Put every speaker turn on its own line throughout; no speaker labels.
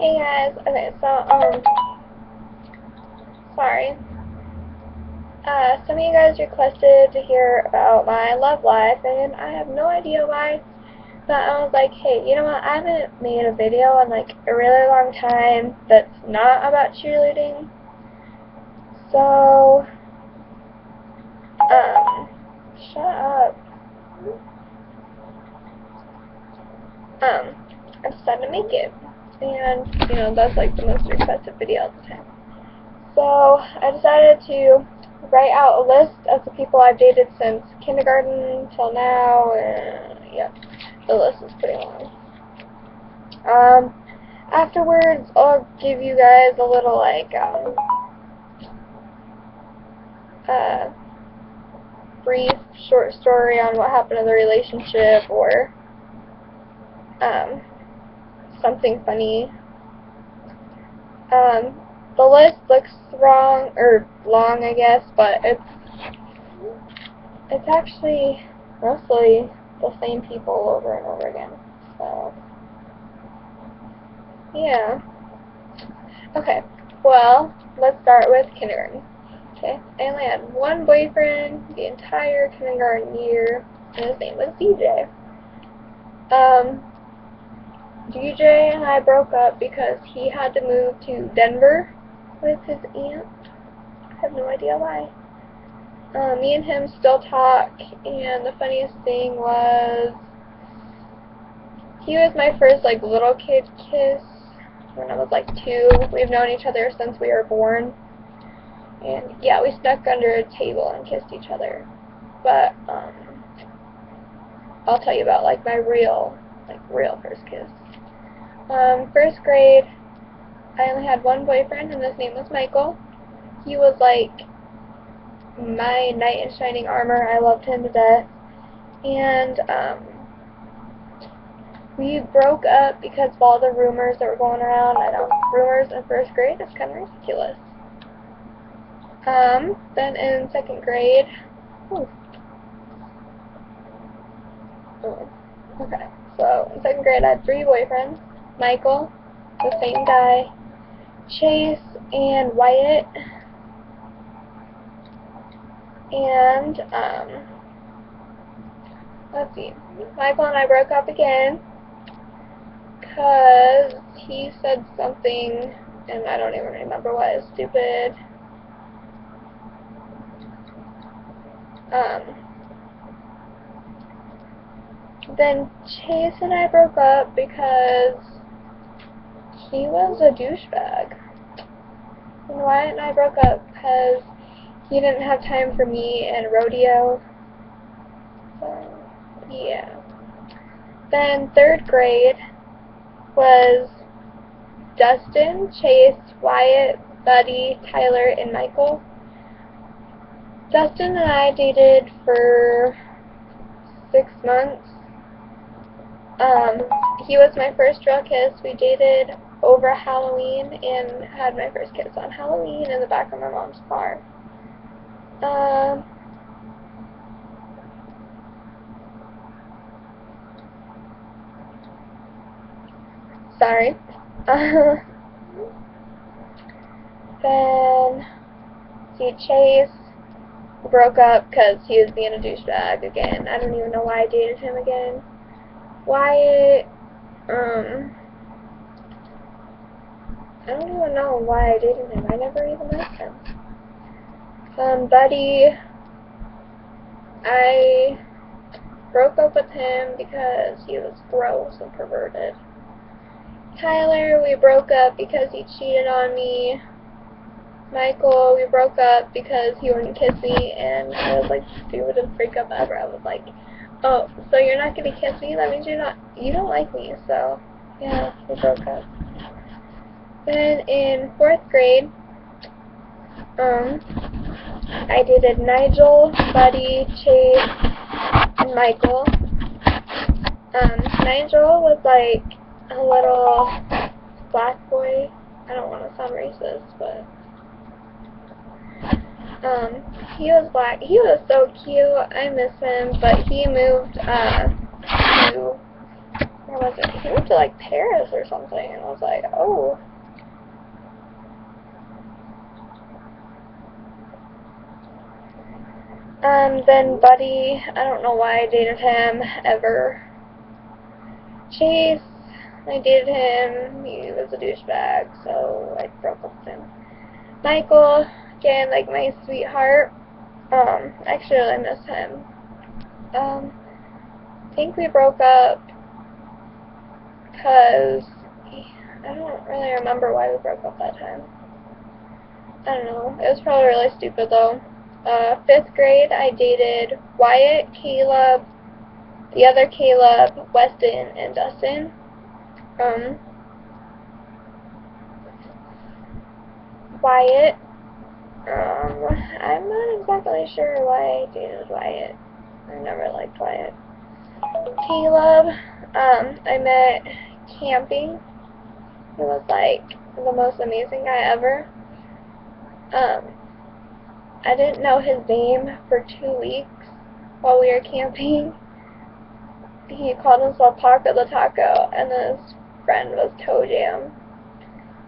Hey guys, okay, so, sorry. Some of you guys requested to hear about my love life, and I have no idea why, but I was like, hey, you know what, I haven't made a video in, like, a really long time that's not about cheerleading, so, shut up. I decided to make it, and, you know, that's, like, the most requested video at the time. So, I decided to write out a list of the people I've dated since kindergarten till now, and yeah, the list is pretty long. Afterwards, I'll give you guys a little, like, brief, short story on what happened in the relationship, or, something funny. The list looks wrong, or long, I guess, but it's actually mostly the same people over and over again, so, yeah. Okay, well, let's start with kindergarten. Okay, I only had one boyfriend the entire kindergarten year, and his name was DJ. DJ and I broke up because he had to move to Denver with his aunt. I have no idea why. Me and him still talk, and the funniest thing was, he was my first, like, little kid kiss when I was, like, 2. We've known each other since we were born. And, yeah, we snuck under a table and kissed each other. But, I'll tell you about, like, my real first kiss. First grade, I only had one boyfriend, and his name was Michael. He was, like, my knight in shining armor. I loved him to death. And, we broke up because of all the rumors that were going around. I know, rumors in first grade is kind of ridiculous. Then in second grade, okay, so in second grade I had 3 boyfriends. Michael, the same guy, Chase, and Wyatt, and, let's see, Michael and I broke up again, because he said something, and I don't even remember what, it was stupid. Then Chase and I broke up because he was a douchebag. And Wyatt and I broke up because he didn't have time for me and rodeo. So, yeah. Then third grade was Dustin, Chase, Wyatt, Buddy, Tyler, and Michael. Dustin and I dated for 6 months. He was my first real kiss. We dated over Halloween and had my first kiss on Halloween in the back of my mom's car. Sorry. Then, see, Chase broke up because he was being a douchebag again. I don't even know why I dated him again. Wyatt, I don't even know why I dated him. I never even liked him. Buddy, I broke up with him because he was gross and perverted. Tyler, we broke up because he cheated on me. Michael, we broke up because he wouldn't kiss me, and I was like the stupidest breakup ever. I was like, oh, so you're not gonna kiss me? That means you don't like me. So, yeah, we broke up. Then in 4th grade, I dated Nigel, Buddy, Chase, and Michael. Nigel was like a little black boy. I don't want to sound racist, but he was black. He was so cute. I miss him, but he moved to where was it? He moved to like Paris or something, and I was like, oh. Then Buddy, I don't know why I dated him ever. Chase, I dated him, he was a douchebag, so I broke up with him. Michael, again, like my sweetheart, actually I really miss him. I think we broke up because, I don't really remember why we broke up that time. I don't know, it was probably really stupid though. 5th grade, I dated Wyatt, Caleb, the other Caleb, Weston, and Dustin. Wyatt, I'm not exactly sure why I dated Wyatt. I never liked Wyatt. Caleb, I met camping. He was like the most amazing guy ever. I didn't know his name for 2 weeks while we were camping. He called himself Paco the Taco, and his friend was Toe Jam.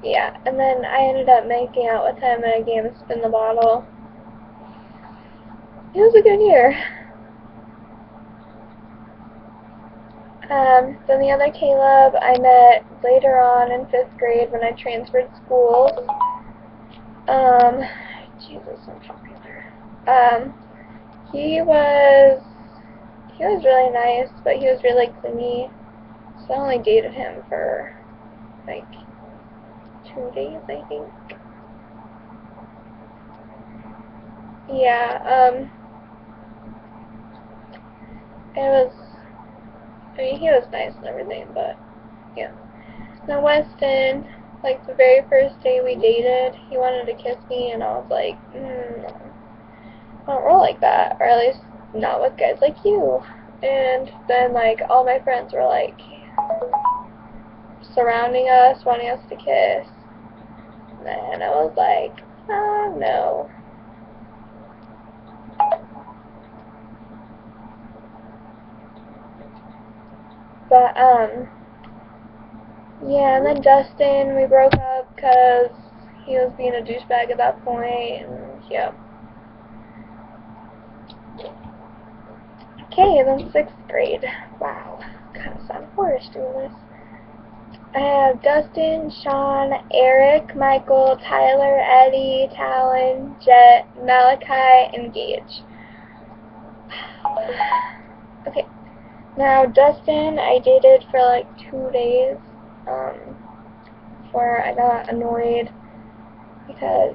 Yeah, and then I ended up making out with him in a game of Spin the Bottle. It was a good year. Then the other Caleb I met later on in 5th grade when I transferred schools. Jesus, I'm popular. He was really nice, but he was really clingy, so I only dated him for like 2 days, I think. Yeah, he was nice and everything, but yeah. Now Weston, like the very first day we dated, he wanted to kiss me, and I was like, no, I don't roll like that, or at least not with guys like you. And then like all my friends were like surrounding us, wanting us to kiss, and I was like, no. But yeah, and then Dustin, we broke up because he was being a douchebag at that point, and yeah. Okay, then 6th grade. Wow, kind of sound horrish doing this. I have Dustin, Sean, Eric, Michael, Tyler, Eddie, Talon, Jet, Malachi, and Gage. Okay, now Dustin I dated for like 2 days, before I got annoyed because,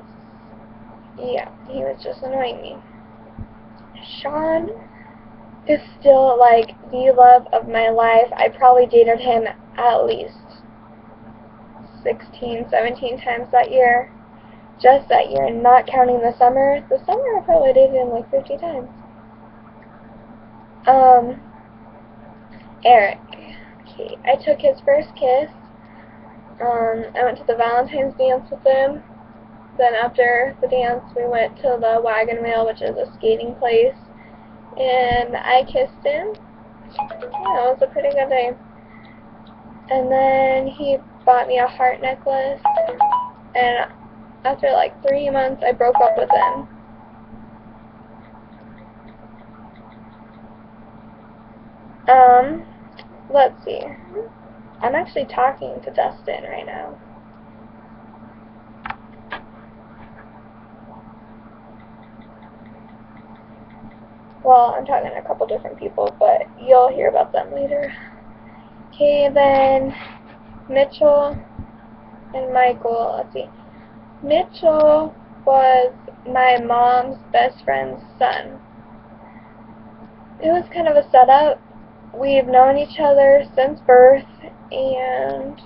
yeah, he was just annoying me. Sean is still like the love of my life. I probably dated him at least 16, 17 times that year. Just that year, not counting the summer. The summer I probably dated him like 50 times. Eric. Okay, I took his first kiss. I went to the Valentine's dance with him. Then after the dance, we went to the Wagon Wheel, which is a skating place, and I kissed him. Yeah, it was a pretty good day. And then he bought me a heart necklace, and after like 3 months, I broke up with him. Let's see. I'm actually talking to Dustin right now. Well, I'm talking to a couple different people, but you'll hear about them later. Okay, then Mitchell and Michael. Let's see. Mitchell was my mom's best friend's son. It was kind of a setup. We've known each other since birth, and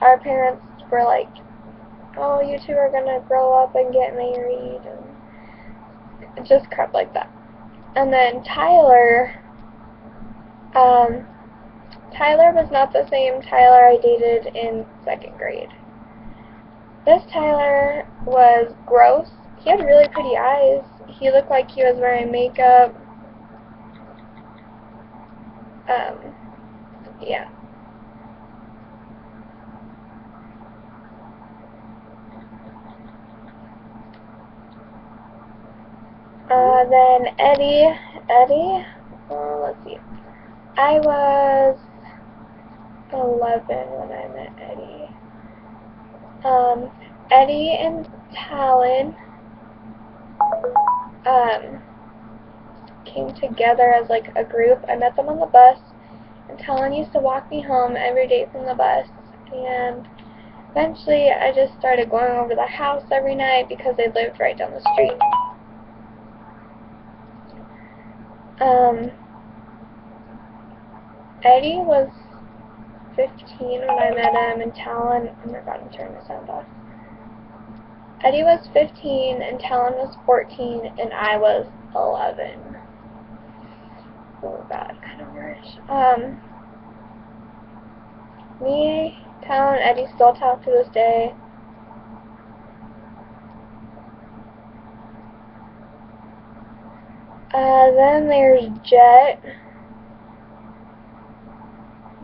our parents were like, oh, you two are gonna grow up and get married, and just crap like that. And then Tyler, Tyler was not the same Tyler I dated in 2nd grade. This Tyler was gross. He had really pretty eyes. He looked like he was wearing makeup. Yeah. Then Eddie, let's see. I was 11 when I met Eddie. Eddie and Talon, came together as like a group. I met them on the bus, and Talon used to walk me home every day from the bus, and eventually I just started going over to the house every night because they lived right down the street. Eddie was 15 when I met him, and Talon, oh my god, I'm turning the sound off. Eddie was 15, and Talon was 14, and I was 11. Oh god, kind of harsh. Me, Talon, and Eddie still talk to this day. Then there's Jet.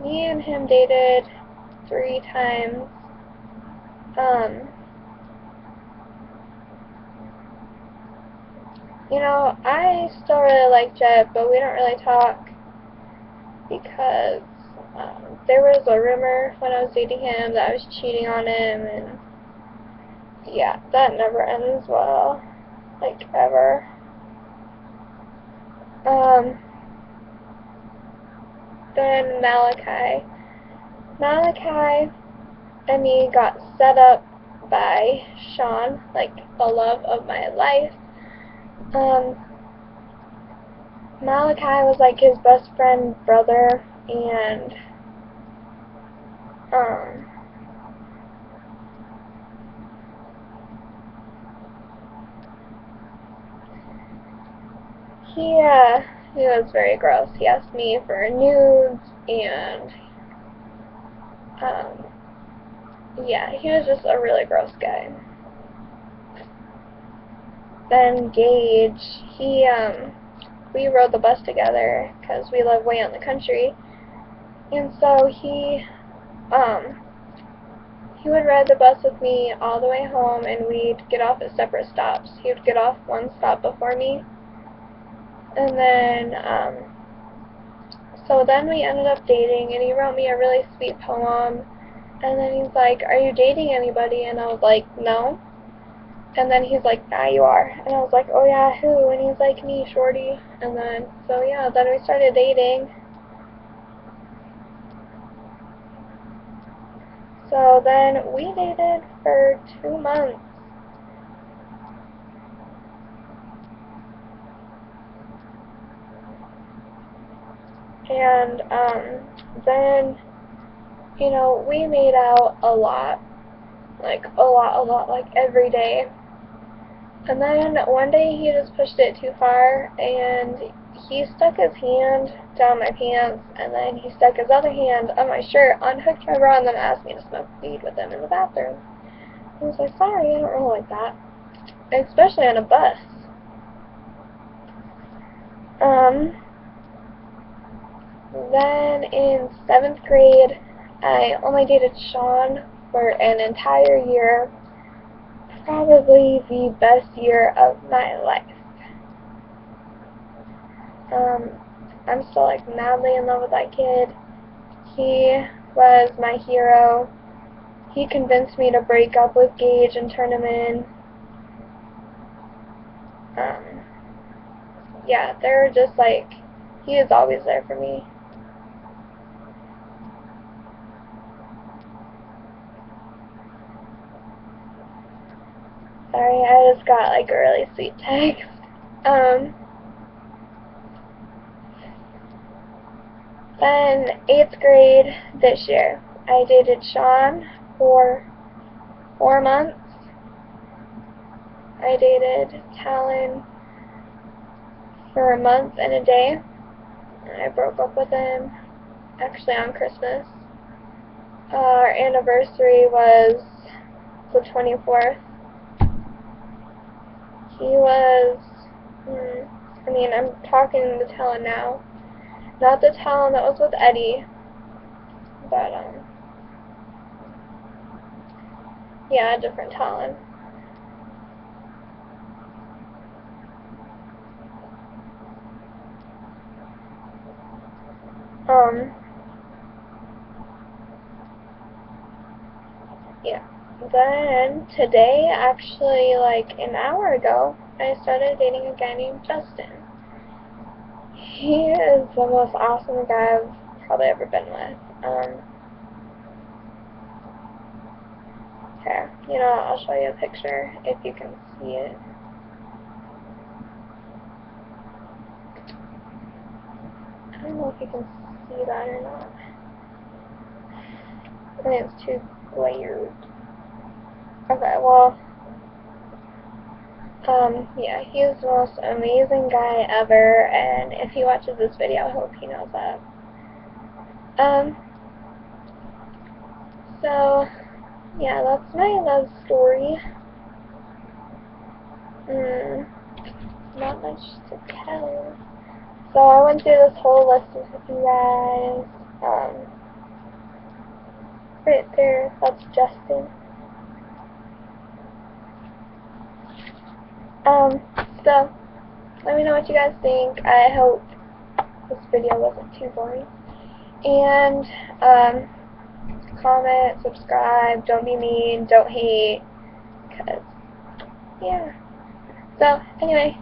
Me and him dated 3 times. You know, I still really like Jet, but we don't really talk because there was a rumor when I was dating him that I was cheating on him, and yeah, that never ends well, like, ever. Then Malachi and me got set up by Sean, like the love of my life. Malachi was like his best friend brother, and he was very gross. He asked me for nudes, and yeah, he was just a really gross guy. Then Gage, we rode the bus together because we live way out in the country, and so he would ride the bus with me all the way home, and we'd get off at separate stops. He would get off one stop before me, and then so then we ended up dating, and he wrote me a really sweet poem, and then he's like, "Are you dating anybody?" And I was like, "No." And then he's like, "Yeah, you are." And I was like, "Oh yeah, who?" And he's like, "Me, Shorty." And then, so yeah, then we started dating. So then we dated for 2 months. And then, you know, we made out a lot. Like, a lot, like every day. And then one day he just pushed it too far, and he stuck his hand down my pants, and then he stuck his other hand on my shirt, unhooked my bra, and then asked me to smoke weed with him in the bathroom. I was like, sorry, I don't roll like that. Especially on a bus. Then in 7th grade, I only dated Sean for an entire year. Probably the best year of my life. I'm still like madly in love with that kid. He was my hero. He convinced me to break up with Gage and turn him in. Yeah, they're just like, he is always there for me. Sorry, I just got like a really sweet text. Then 8th grade this year, I dated Sean for 4 months. I dated Talon for a month and a day. I broke up with him. actually on Christmas. Our anniversary was the 24th. He was, I mean, I'm talking the Talon now. Not the Talon that was with Eddie, but, yeah, a different Talon. Yeah. Then, today, actually, like an hour ago, I started dating a guy named Justin. He is the most awesome guy I've probably ever been with. Okay, you know, I'll show you a picture if you can see it. I don't know if you can see that or not. I think it's too glared. Okay, well, yeah, he's the most amazing guy ever, and if he watches this video, I hope he knows that. So, yeah, that's my love story. Not much to tell. So I went through this whole list with you guys. Right there, that's Justin. So, let me know what you guys think. I hope this video wasn't too boring. And, comment, subscribe, don't be mean, don't hate, because, yeah. So, anyway,